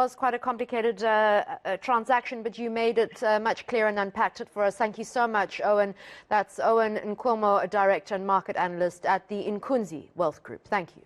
was quite a complicated transaction, but you made it much clearer and unpacked it for us. Thank you so much, Owen. That's Owen Nqobilie, Director and Market Analyst at the Nqobilie Wealth Group. Thank you.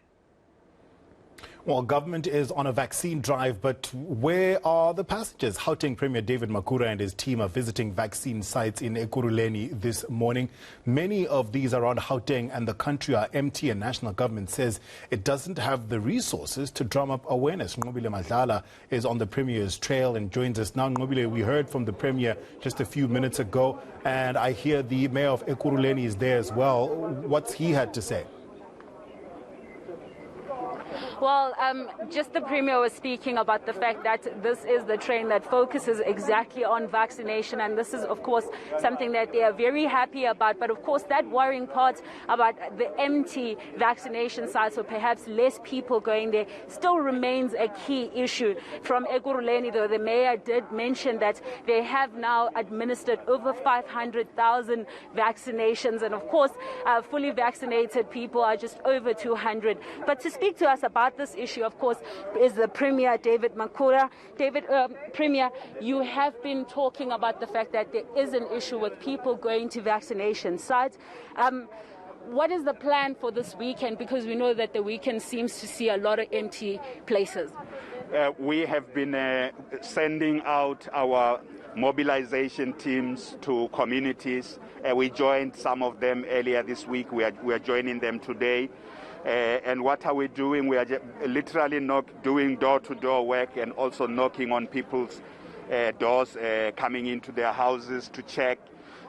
Well, government is on a vaccine drive, but where are the passengers? Gauteng Premier David Makhura and his team are visiting vaccine sites in Ekurhuleni this morning. Many of these around Gauteng and the country are empty, and national government says it doesn't have the resources to drum up awareness. Nqobilie Madlala is on the Premier's trail and joins us now. Nqobilie, we heard from the Premier just a few minutes ago, and I hear the Mayor of Ekurhuleni is there as well. What's he had to say? Well, just the Premier was speaking about the fact that this is the train that focuses exactly on vaccination, and this is, of course, something that they are very happy about. But, of course, that worrying part about the empty vaccination sites, or perhaps less people going there, still remains a key issue. From Ekurhuleni, though, the Mayor did mention that they have now administered over 500,000 vaccinations, and, of course, fully vaccinated people are just over 200. But to speak to us about this issue, of course, is the Premier David Makhura. David, Premier, you have been talking about the fact that there is an issue with people going to vaccination sites. What is the plan for this weekend? Because we know that the weekend seems to see a lot of empty places. We have been sending out our mobilization teams to communities. We joined some of them earlier this week. We are joining them today. And what are we doing? We are literally doing door-to-door work and also knocking on people's doors, coming into their houses to check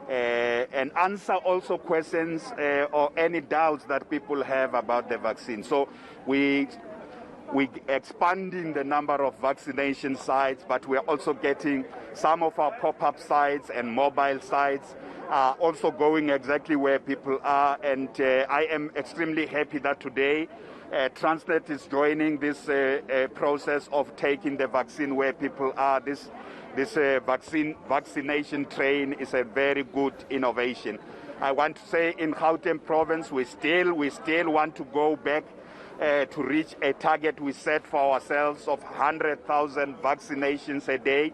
and answer also questions or any doubts that people have about the vaccine. So we expanding the number of vaccination sites, but we are also getting some of our pop-up sites and mobile sites also going exactly where people are. And I am extremely happy that today Transnet is joining this process of taking the vaccine where people are. This vaccination train is a very good innovation. I want to say in Gauteng province, we still want to go back to reach a target we set for ourselves of 100,000 vaccinations a day.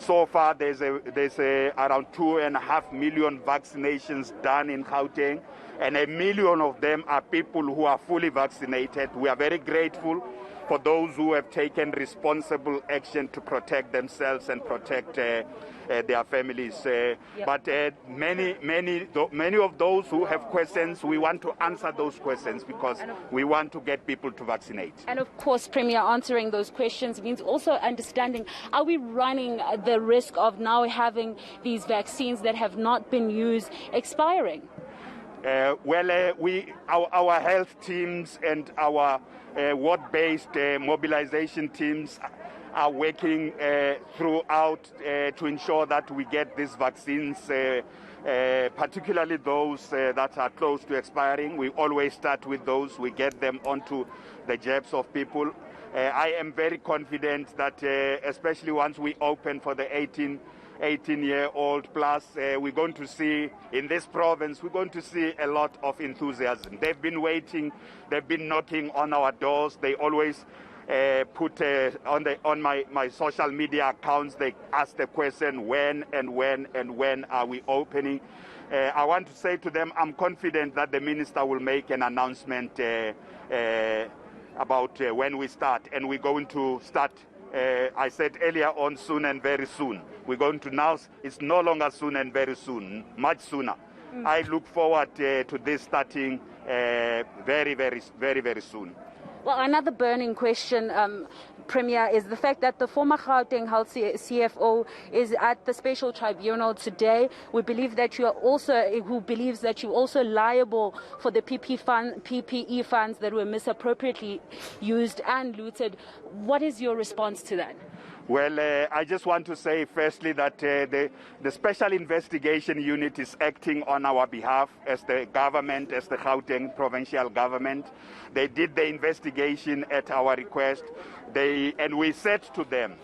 So far, there's around 2.5 million vaccinations done in Gauteng, and 1 million of them are people who are fully vaccinated. We are very grateful for those who have taken responsible action to protect themselves and protect their families. But many of those who have questions, we want to answer those questions because we want to get people to vaccinate. And of course, Premier, answering those questions means also understanding, are we running the risk of now having these vaccines that have not been used expiring? Our health teams and our ward-based mobilization teams are working throughout to ensure that we get these vaccines, particularly those that are close to expiring. We always start with those. We get them onto the jabs of people. I am very confident that especially once we open for the 18-year-old plus, we're going to see in this province, we're going to see a lot of enthusiasm. They've been waiting, they've been knocking on our doors. They always put on my social media accounts, they ask the question, when are we opening? I want to say to them, I'm confident that the minister will make an announcement about when we start, and we're going to start. I said earlier on, soon and very soon. We're going to now, it's no longer soon and very soon, much sooner. I look forward to this starting very, very, very, very soon. Well, another burning question, Premier, is the fact that the former Gauteng Health CFO is at the special tribunal today. We believe that you are also, who believes that you're also liable for the PPE funds that were misappropriately used and looted. What is your response to that? Well, I just want to say firstly that the Special Investigation Unit is acting on our behalf as the government, as the Gauteng provincial government. They did the investigation at our request. And we said to them,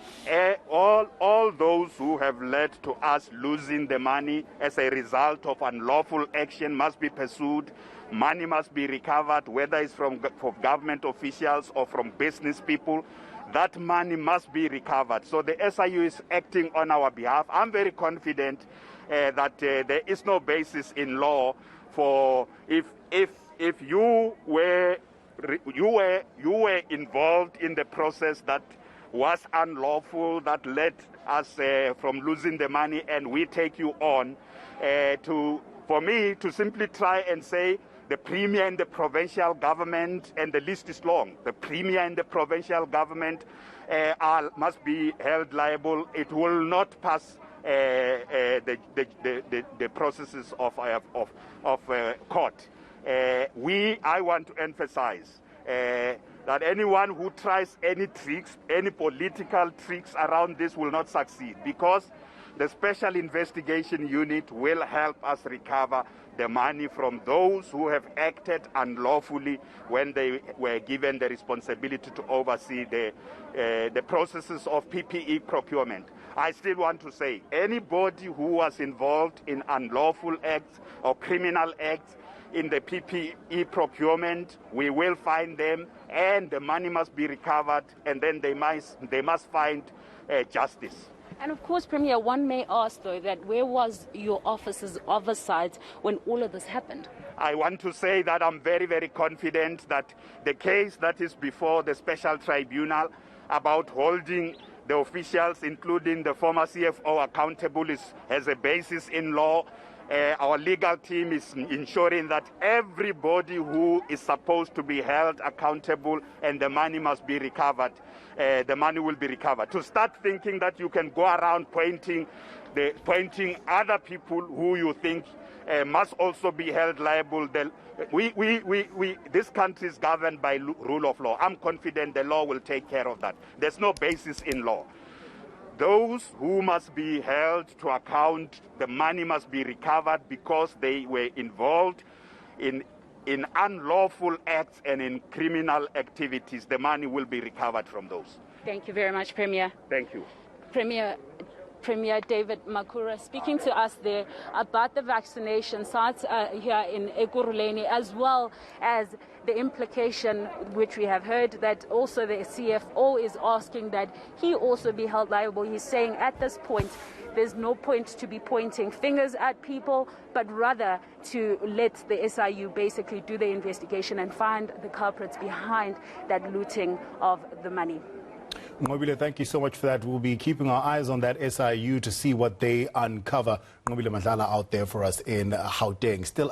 all those who have led to us losing the money as a result of unlawful action must be pursued. Money must be recovered, whether it's from government officials or from business people. that money must be recovered. So the SIU is acting on our behalf. I'm very confident that there is no basis in law for if you were involved in the process that was unlawful, that led us from losing the money, and we take you on for me to simply try and say the Premier and the provincial government, and the list is long, the Premier and the provincial government must be held liable. It will not pass the processes of court. I want to emphasize that anyone who tries any tricks, any political tricks around this will not succeed, because the Special Investigation Unit will help us recover the money from those who have acted unlawfully when they were given the responsibility to oversee the processes of PPE procurement. I still want to say, anybody who was involved in unlawful acts or criminal acts in the PPE procurement, we will find them, and the money must be recovered, and then they must find justice. And of course, Premier, one may ask, though, that where was your office's oversight when all of this happened? I want to say that I'm very, very confident that the case that is before the special tribunal about holding the officials, including the former CFO, accountable has a basis in law. Our legal team is ensuring that everybody who is supposed to be held accountable and the money must be recovered, the money will be recovered. To start thinking that you can go around pointing other people who you think must also be held liable. This country is governed by rule of law. I'm confident the law will take care of that. There's no basis in law. Those who must be held to account, the money must be recovered because they were involved in unlawful acts and in criminal activities. The money will be recovered from those. Thank you very much, Premier. Thank you. Premier David Makhura speaking to us there about the vaccination sites here in Ekurhuleni, as well as the implication, which we have heard, that also the CFO is asking that he also be held liable. He's saying at this point, there's no point to be pointing fingers at people, but rather to let the SIU basically do the investigation and find the culprits behind that looting of the money. Nqobilie, thank you so much for that. We'll be keeping our eyes on that SIU to see what they uncover. Nqobilie Madlala out there for us in Gauteng. Still